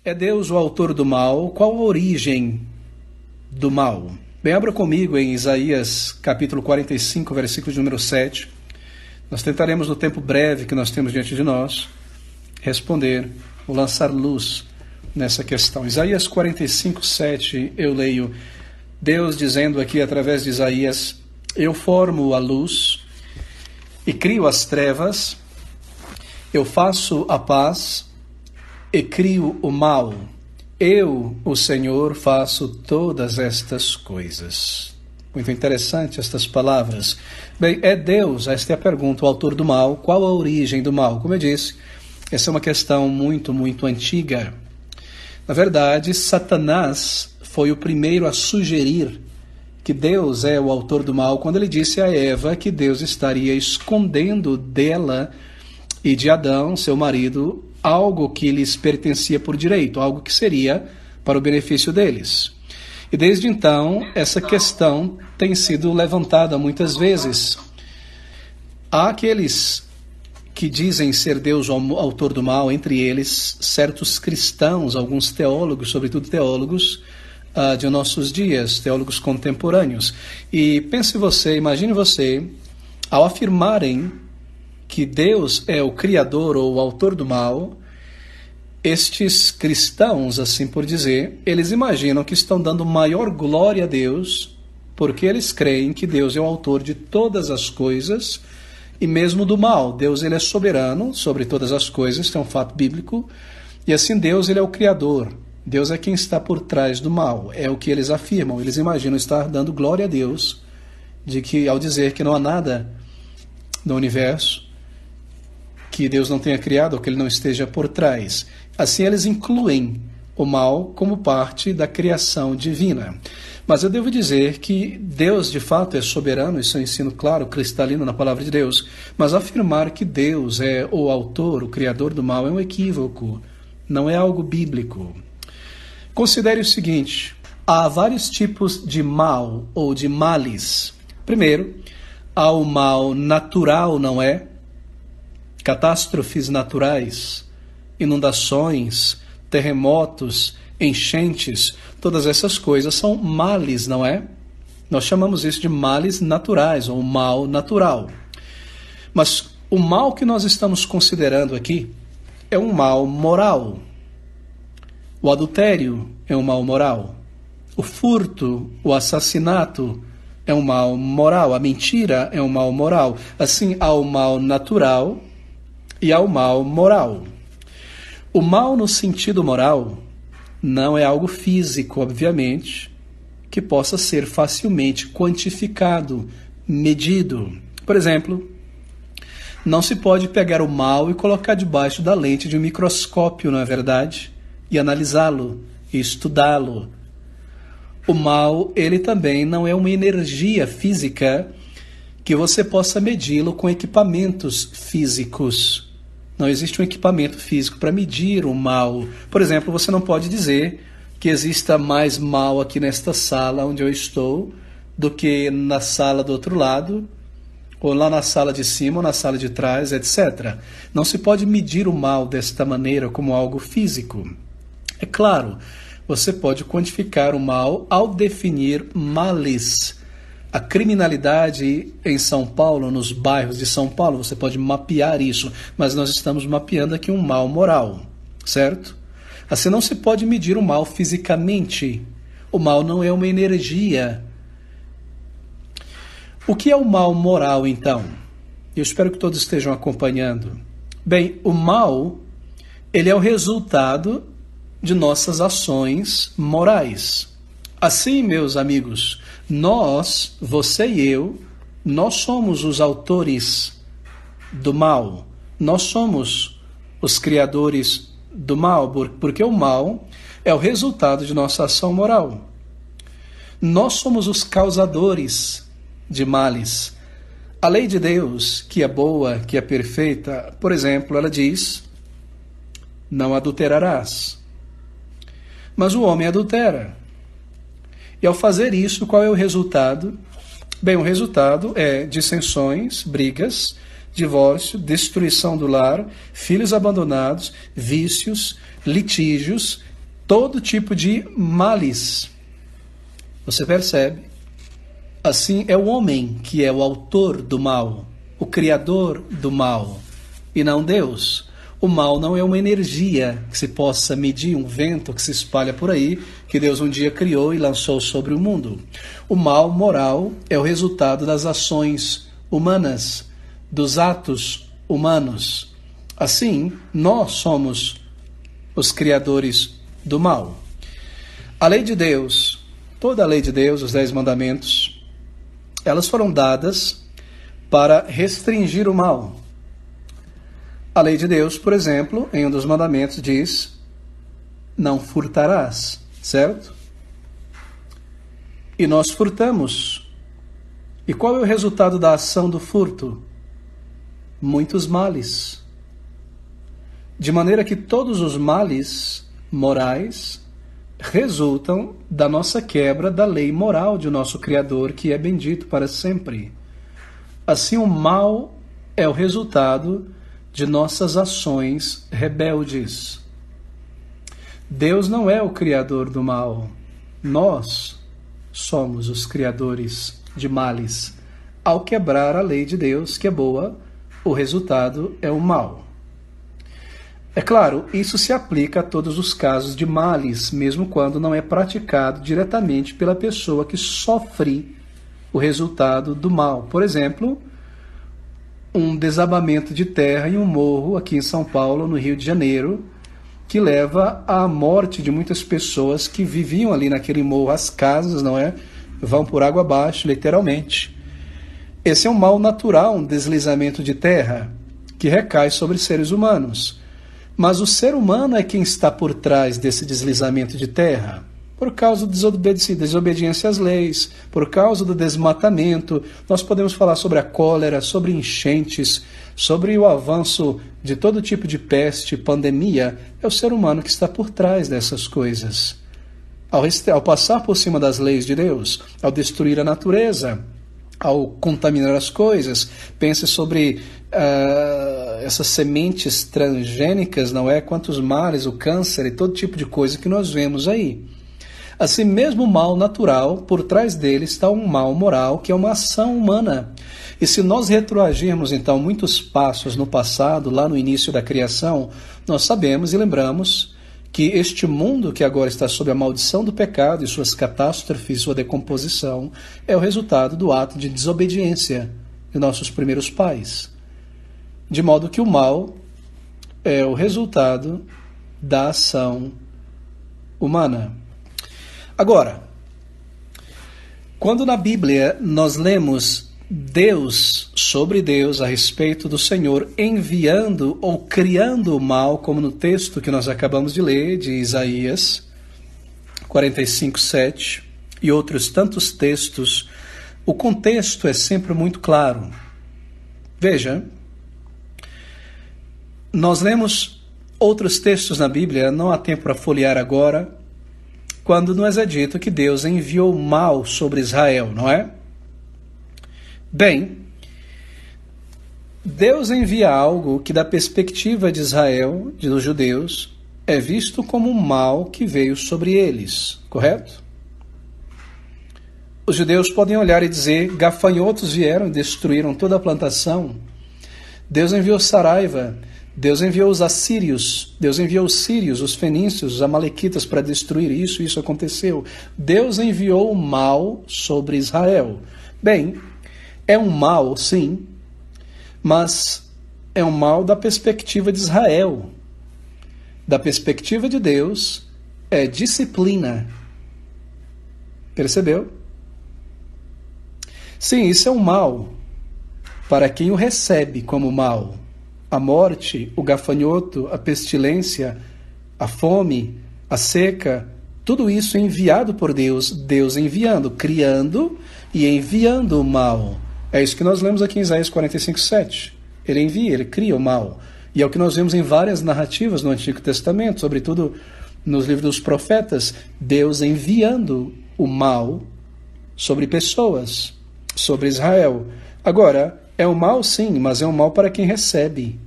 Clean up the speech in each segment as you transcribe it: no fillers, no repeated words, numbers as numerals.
É Deus o autor do mal? Qual a origem do mal? Bem, abra comigo em Isaías capítulo 45, versículo de número 7. Nós tentaremos, no tempo breve que nós temos diante de nós, responder ou lançar luz nessa questão. Isaías 45, 7, eu leio Deus dizendo aqui através de Isaías: eu formo a luz e crio as trevas, eu faço a paz e crio o mal. Eu, o Senhor, faço todas estas coisas. Muito interessante estas palavras. Bem, é Deus, esta é a pergunta, o autor do mal. Qual a origem do mal? Como eu disse, essa é uma questão muito antiga. Na verdade, Satanás foi o primeiro a sugerir que Deus é o autor do mal quando ele disse a Eva que Deus estaria escondendo dela e de Adão, seu marido, algo que lhes pertencia por direito, algo que seria para o benefício deles. E desde então, essa questão tem sido levantada muitas vezes. Há aqueles que dizem ser Deus o autor do mal, entre eles certos cristãos, alguns teólogos, sobretudo teólogos de nossos dias, teólogos contemporâneos. E imagine você, ao afirmarem que Deus é o criador ou o autor do mal, estes cristãos, assim por dizer, eles imaginam que estão dando maior glória a Deus, porque eles creem que Deus é o autor de todas as coisas, e mesmo do mal. Deus, ele é soberano sobre todas as coisas, isso é um fato bíblico, e assim Deus, ele é o criador. Deus é quem está por trás do mal, é o que eles afirmam. Eles imaginam estar dando glória a Deus, de que ao dizer que não há nada no universo que Deus não tenha criado ou que ele não esteja por trás. Assim eles incluem o mal como parte da criação divina. Mas eu devo dizer que Deus de fato é soberano, isso é um ensino claro, cristalino na palavra de Deus, mas afirmar que Deus é o autor, o criador do mal é um equívoco, não é algo bíblico. Considere o seguinte: há vários tipos de mal ou de males. Primeiro, há o mal natural, não é? Catástrofes naturais, inundações, terremotos, enchentes, todas essas coisas são males, não é? Nós chamamos isso de males naturais, ou mal natural. Mas o mal que nós estamos considerando aqui é um mal moral. O adultério é um mal moral. O furto, o assassinato é um mal moral. A mentira é um mal moral. Assim, há o mal natural e há o mal moral. O mal no sentido moral não é algo físico, obviamente, que possa ser facilmente quantificado, medido. Por exemplo, não se pode pegar o mal e colocar debaixo da lente de um microscópio, não é verdade? E analisá-lo, e estudá-lo. O mal, ele também não é uma energia física que você possa medi-lo com equipamentos físicos. Não existe um equipamento físico para medir o mal. Por exemplo, você não pode dizer que exista mais mal aqui nesta sala onde eu estou do que na sala do outro lado, ou lá na sala de cima ou na sala de trás, etc. Não se pode medir o mal desta maneira como algo físico. É claro, você pode quantificar o mal ao definir males. A criminalidade em São Paulo, nos bairros de São Paulo, você pode mapear isso, mas nós estamos mapeando aqui um mal moral, certo? Assim não se pode medir o mal fisicamente. O mal não é uma energia. O que é o mal moral, então? Eu espero que todos estejam acompanhando. Bem, o mal, ele é o resultado de nossas ações morais. Assim, meus amigos, nós, você e eu, nós somos os autores do mal. Nós somos os criadores do mal, porque o mal é o resultado de nossa ação moral. Nós somos os causadores de males. A lei de Deus, que é boa, que é perfeita, por exemplo, ela diz: não adulterarás. Mas o homem adultera. E ao fazer isso, qual é o resultado? Bem, o resultado é dissensões, brigas, divórcio, destruição do lar, filhos abandonados, vícios, litígios, todo tipo de males. Você percebe? Assim é o homem que é o autor do mal, o criador do mal, e não Deus. O mal não é uma energia que se possa medir, um vento que se espalha por aí, que Deus um dia criou e lançou sobre o mundo. O mal moral é o resultado das ações humanas, dos atos humanos. Assim, nós somos os criadores do mal. A lei de Deus, toda a lei de Deus, os 10 mandamentos, elas foram dadas para restringir o mal. A lei de Deus, por exemplo, em um dos mandamentos diz: não furtarás, certo? E nós furtamos. E qual é o resultado da ação do furto? Muitos males. De maneira que todos os males morais resultam da nossa quebra da lei moral de nosso Criador, que é bendito para sempre. Assim, o mal é o resultado de nossas ações rebeldes. Deus não é o criador do mal. Nós somos os criadores de males. Ao quebrar a lei de Deus, que é boa, o resultado é o mal. É claro, isso se aplica a todos os casos de males, mesmo quando não é praticado diretamente pela pessoa que sofre o resultado do mal. Por exemplo, um desabamento de terra em um morro aqui em São Paulo, no Rio de Janeiro, que leva à morte de muitas pessoas que viviam ali naquele morro. As casas, não é? Vão por água abaixo, literalmente. Esse é um mal natural, um deslizamento de terra, que recai sobre seres humanos. Mas o ser humano é quem está por trás desse deslizamento de terra, por causa da desobediência às leis, por causa do desmatamento. Nós podemos falar sobre a cólera, sobre enchentes, sobre o avanço de todo tipo de peste, pandemia. É o ser humano que está por trás dessas coisas. Ao passar por cima das leis de Deus, ao destruir a natureza, ao contaminar as coisas, pense sobre essas sementes transgênicas, não é? Quantos males, o câncer e todo tipo de coisa que nós vemos aí. Assim, mesmo o mal natural, por trás dele está um mal moral, que é uma ação humana. E se nós retroagirmos, então, muitos passos no passado, lá no início da criação, nós sabemos e lembramos que este mundo que agora está sob a maldição do pecado e suas catástrofes, sua decomposição, é o resultado do ato de desobediência de nossos primeiros pais. De modo que o mal é o resultado da ação humana. Agora, quando na Bíblia nós lemos Deus, sobre Deus, a respeito do Senhor enviando ou criando o mal, como no texto que nós acabamos de ler, de Isaías 45:7, e outros tantos textos, o contexto é sempre muito claro. Veja, nós lemos outros textos na Bíblia, não há tempo para folhear agora, quando nos é dito que Deus enviou mal sobre Israel, não é? Bem, Deus envia algo que, da perspectiva de Israel, dos judeus, é visto como um mal que veio sobre eles, correto? Os judeus podem olhar e dizer: gafanhotos vieram e destruíram toda a plantação. Deus enviou saraiva. Deus enviou os assírios, Deus enviou os sírios, os fenícios, os amalequitas para destruir isso, isso aconteceu. Deus enviou o mal sobre Israel. Bem, é um mal, sim, mas é um mal da perspectiva de Israel. Da perspectiva de Deus, é disciplina. Percebeu? Sim, isso é um mal para quem o recebe como mal. A morte, o gafanhoto, a pestilência, a fome, a seca, tudo isso é enviado por Deus, Deus enviando, criando e enviando o mal. É isso que nós lemos aqui em Isaías 45:7. Ele envia, ele cria o mal. E é o que nós vemos em várias narrativas no Antigo Testamento, sobretudo nos livros dos profetas, Deus enviando o mal sobre pessoas, sobre Israel. Agora, é um mal sim, mas é um mal para quem recebe.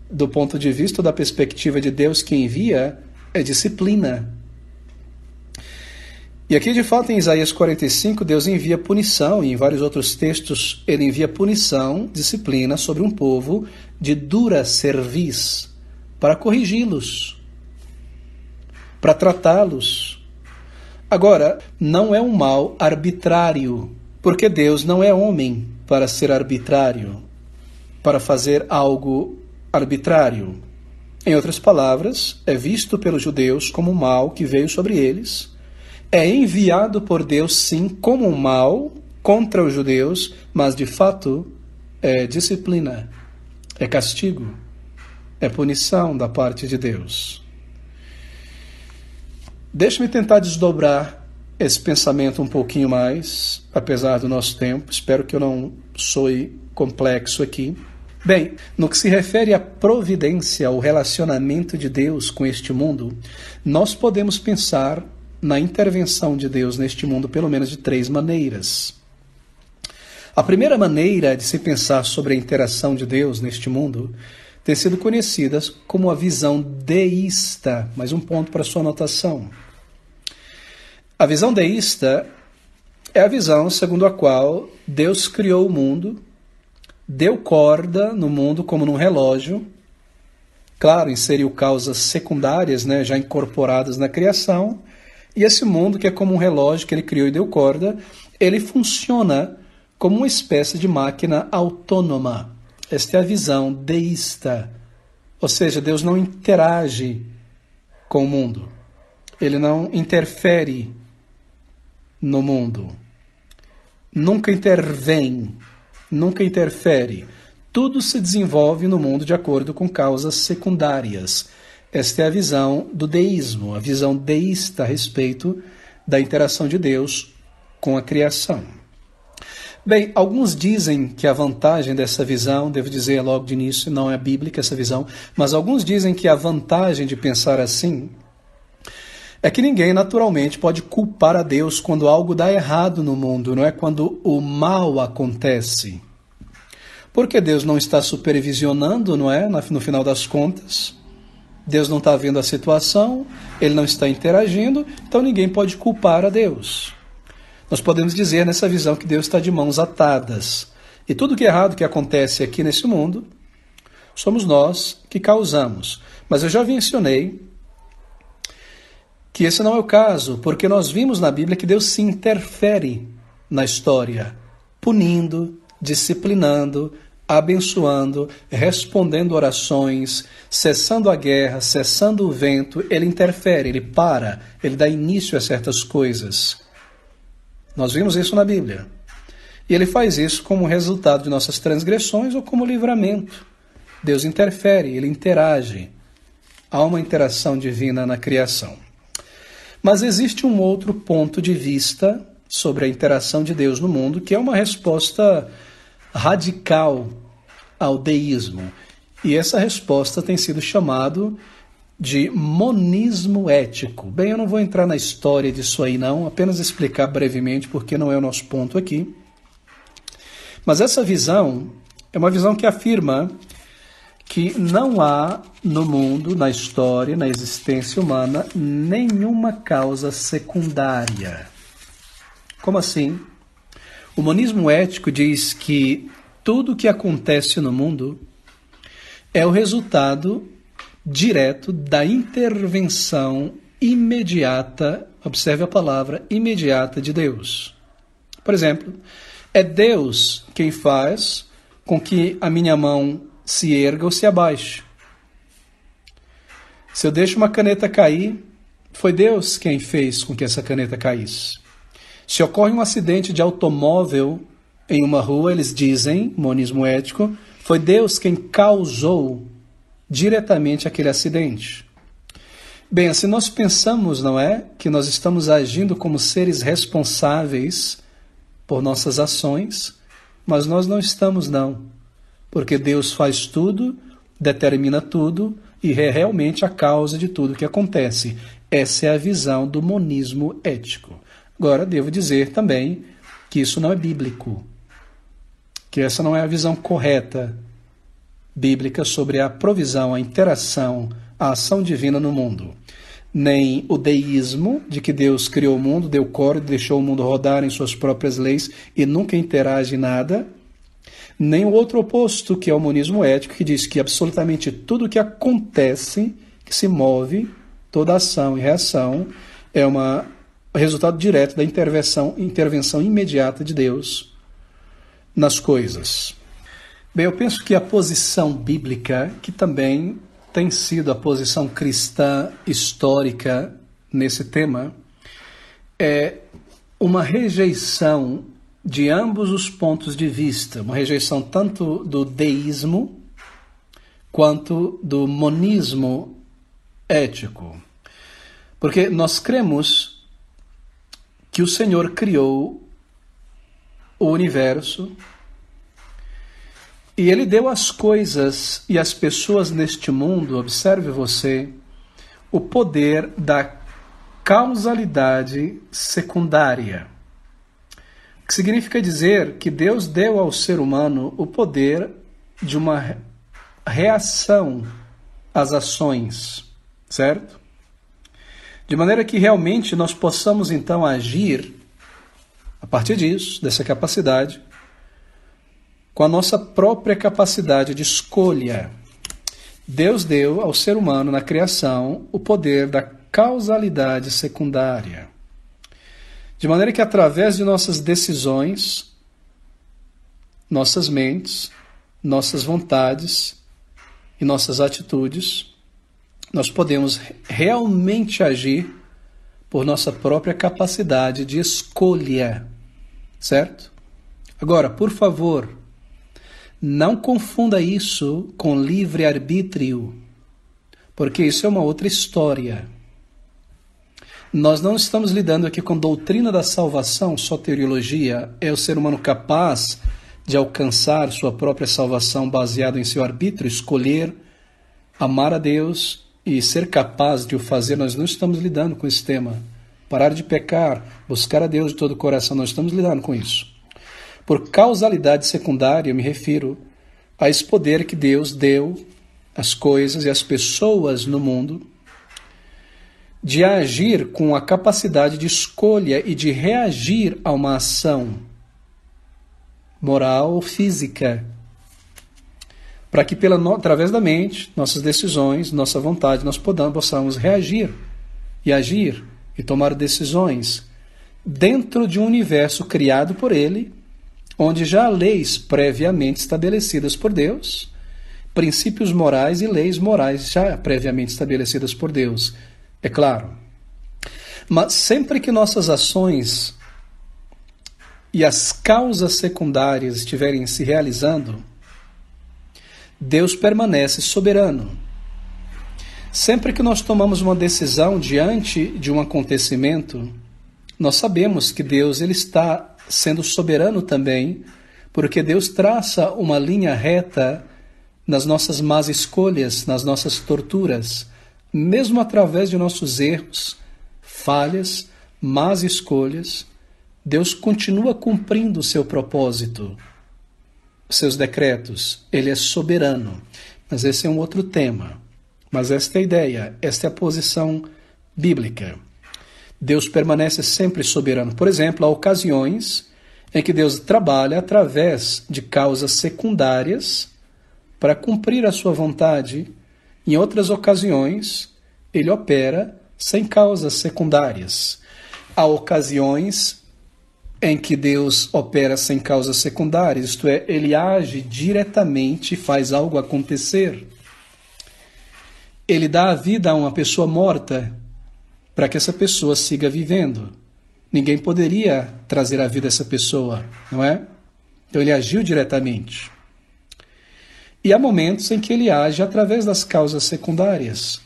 Do ponto de vista da perspectiva de Deus que envia, é disciplina. E aqui, de fato, em Isaías 45, Deus envia punição, e em vários outros textos ele envia punição, disciplina, sobre um povo de dura cerviz, para corrigi-los, para tratá-los. Agora, não é um mal arbitrário, porque Deus não é homem para ser arbitrário, para fazer algo arbitrário. Em outras palavras, é visto pelos judeus como um mal que veio sobre eles, é enviado por Deus, sim, como um mal contra os judeus, mas de fato é disciplina, é castigo, é punição da parte de Deus. Deixe-me tentar desdobrar esse pensamento um pouquinho mais, apesar do nosso tempo. Espero que eu não soe complexo aqui. Bem, no que se refere à providência, ao relacionamento de Deus com este mundo, nós podemos pensar na intervenção de Deus neste mundo pelo menos de 3 maneiras. A primeira maneira de se pensar sobre a interação de Deus neste mundo tem sido conhecida como a visão deísta. Mais um ponto para sua anotação. A visão deísta é a visão segundo a qual Deus criou o mundo, deu corda no mundo como num relógio, claro, inseriu causas secundárias, já incorporadas na criação, e esse mundo, que é como um relógio que ele criou e deu corda, ele funciona como uma espécie de máquina autônoma. Esta é a visão deísta. Ou seja, Deus não interage com o mundo. Ele não interfere no mundo. Nunca intervém, nunca interfere. Tudo se desenvolve no mundo de acordo com causas secundárias. Esta é a visão do deísmo, a visão deísta a respeito da interação de Deus com a criação. Bem, alguns dizem que a vantagem dessa visão, devo dizer logo de início, não é bíblica essa visão, mas alguns dizem que a vantagem de pensar assim é que ninguém naturalmente pode culpar a Deus quando algo dá errado no mundo, não é? Quando o mal acontece. Porque Deus não está supervisionando, não é? No final das contas. Deus não está vendo a situação, ele não está interagindo, então ninguém pode culpar a Deus. Nós podemos dizer nessa visão que Deus está de mãos atadas. E tudo que é errado que acontece aqui nesse mundo, somos nós que causamos. Mas eu já mencionei que esse não é o caso, porque nós vimos na Bíblia que Deus se interfere na história, punindo, disciplinando, abençoando, respondendo orações, cessando a guerra, cessando o vento. Ele interfere, ele para, ele dá início a certas coisas. Nós vimos isso na Bíblia. E ele faz isso como resultado de nossas transgressões ou como livramento. Deus interfere, ele interage. Há uma interação divina na criação. Mas existe um outro ponto de vista sobre a interação de Deus no mundo, que é uma resposta radical ao deísmo. E essa resposta tem sido chamado de monismo ético. Bem, eu não vou entrar na história disso aí não, apenas explicar brevemente, porque não é o nosso ponto aqui. Mas essa visão é uma visão que afirma que não há no mundo, na história, na existência humana, nenhuma causa secundária. Como assim? O monismo ético diz que tudo o que acontece no mundo é o resultado direto da intervenção imediata, observe a palavra, imediata de Deus. Por exemplo, é Deus quem faz com que a minha mão se erga ou se abaixe. Se eu deixo uma caneta cair, foi Deus quem fez com que essa caneta caísse. Se ocorre um acidente de automóvel em uma rua, eles dizem, monismo ético, foi Deus quem causou diretamente aquele acidente. Bem, assim nós pensamos, não é? Que nós estamos agindo como seres responsáveis por nossas ações, mas nós não estamos, não. Porque Deus faz tudo, determina tudo e é realmente a causa de tudo que acontece. Essa é a visão do monismo ético. Agora, devo dizer também que isso não é bíblico, que essa não é a visão correta bíblica sobre a provisão, a interação, a ação divina no mundo. nem o deísmo, de que Deus criou o mundo, deu corda, deixou o mundo rodar em suas próprias leis e nunca interage em nada, nem o outro oposto, que é o monismo ético, que diz que absolutamente tudo que acontece, que se move, toda ação e reação, é resultado direto da intervenção imediata de Deus nas coisas. Bem, eu penso que a posição bíblica, que também tem sido a posição cristã histórica nesse tema, é uma rejeição de ambos os pontos de vista, uma rejeição tanto do deísmo quanto do monismo ético. Porque nós cremos que o Senhor criou o universo e Ele deu às coisas e às pessoas neste mundo, observe você, o poder da causalidade secundária. O que significa dizer que Deus deu ao ser humano o poder de uma reação às ações, certo? De maneira que realmente nós possamos então agir, a partir disso, dessa capacidade, com a nossa própria capacidade de escolha. Deus deu ao ser humano na criação o poder da causalidade secundária. De maneira que através de nossas decisões, nossas mentes, nossas vontades e nossas atitudes, nós podemos realmente agir por nossa própria capacidade de escolha, certo? Agora, por favor, não confunda isso com livre-arbítrio, porque isso é uma outra história. Nós não estamos lidando aqui com doutrina da salvação, soteriologia, é o ser humano capaz de alcançar sua própria salvação baseado em seu arbítrio, escolher, amar a Deus e ser capaz de o fazer. Nós não estamos lidando com esse tema. Parar de pecar, buscar a Deus de todo o coração, nós estamos lidando com isso. Por causalidade secundária, eu me refiro a esse poder que Deus deu às coisas e às pessoas no mundo, de agir com a capacidade de escolha e de reagir a uma ação moral ou física, para que através da mente, nossas decisões, nossa vontade, nós possamos reagir e agir e tomar decisões dentro de um universo criado por Ele, onde já há leis previamente estabelecidas por Deus, princípios morais e leis morais já previamente estabelecidas por Deus, é claro. Mas sempre que nossas ações e as causas secundárias estiverem se realizando, Deus permanece soberano. Sempre que nós tomamos uma decisão diante de um acontecimento, nós sabemos que Deus ele está sendo soberano também, porque Deus traça uma linha reta nas nossas más escolhas, nas nossas torturas, mesmo através de nossos erros, falhas, más escolhas, Deus continua cumprindo o seu propósito, os seus decretos. Ele é soberano. Mas esse é um outro tema. Mas esta é a ideia, esta é a posição bíblica. Deus permanece sempre soberano. Por exemplo, há ocasiões em que Deus trabalha através de causas secundárias para cumprir a sua vontade. Em outras ocasiões, ele opera sem causas secundárias. Há ocasiões em que Deus opera sem causas secundárias, isto é, ele age diretamente e faz algo acontecer. Ele dá a vida a uma pessoa morta para que essa pessoa siga vivendo. Ninguém poderia trazer a vida a essa pessoa, não é? Então ele agiu diretamente. E há momentos em que ele age através das causas secundárias.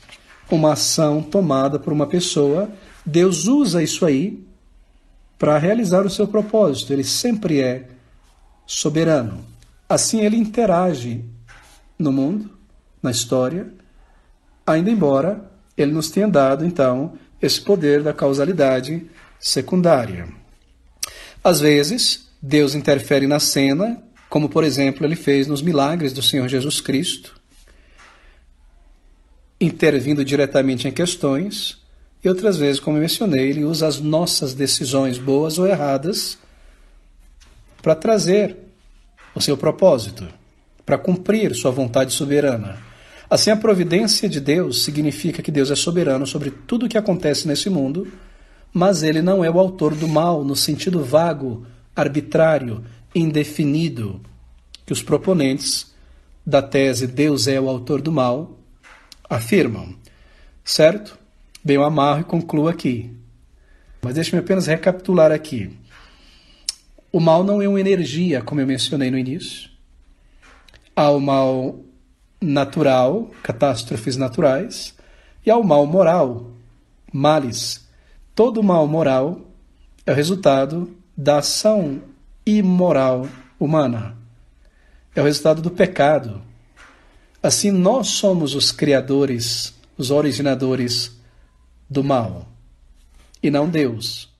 Uma ação tomada por uma pessoa, Deus usa isso aí para realizar o seu propósito. Ele sempre é soberano. Assim ele interage no mundo, na história, ainda embora ele nos tenha dado, então, esse poder da causalidade secundária. Às vezes, Deus interfere na cena, como, por exemplo, ele fez nos milagres do Senhor Jesus Cristo, intervindo diretamente em questões, E outras vezes, como eu mencionei, ele usa as nossas decisões, boas ou erradas, para trazer o seu propósito, para cumprir sua vontade soberana. Assim, a providência de Deus significa que Deus é soberano sobre tudo o que acontece nesse mundo, mas ele não é o autor do mal no sentido vago, arbitrário, indefinido, que os proponentes da tese Deus é o autor do mal afirmam. Certo? Bem, eu amarro e concluo aqui. Mas deixe-me apenas recapitular aqui. O mal não é uma energia, como eu mencionei no início. Há o mal natural, catástrofes naturais, e há o mal moral, males. Todo mal moral é o resultado da ação imoral humana. É o resultado do pecado. Assim, nós somos os criadores, os originadores do mal, e não Deus.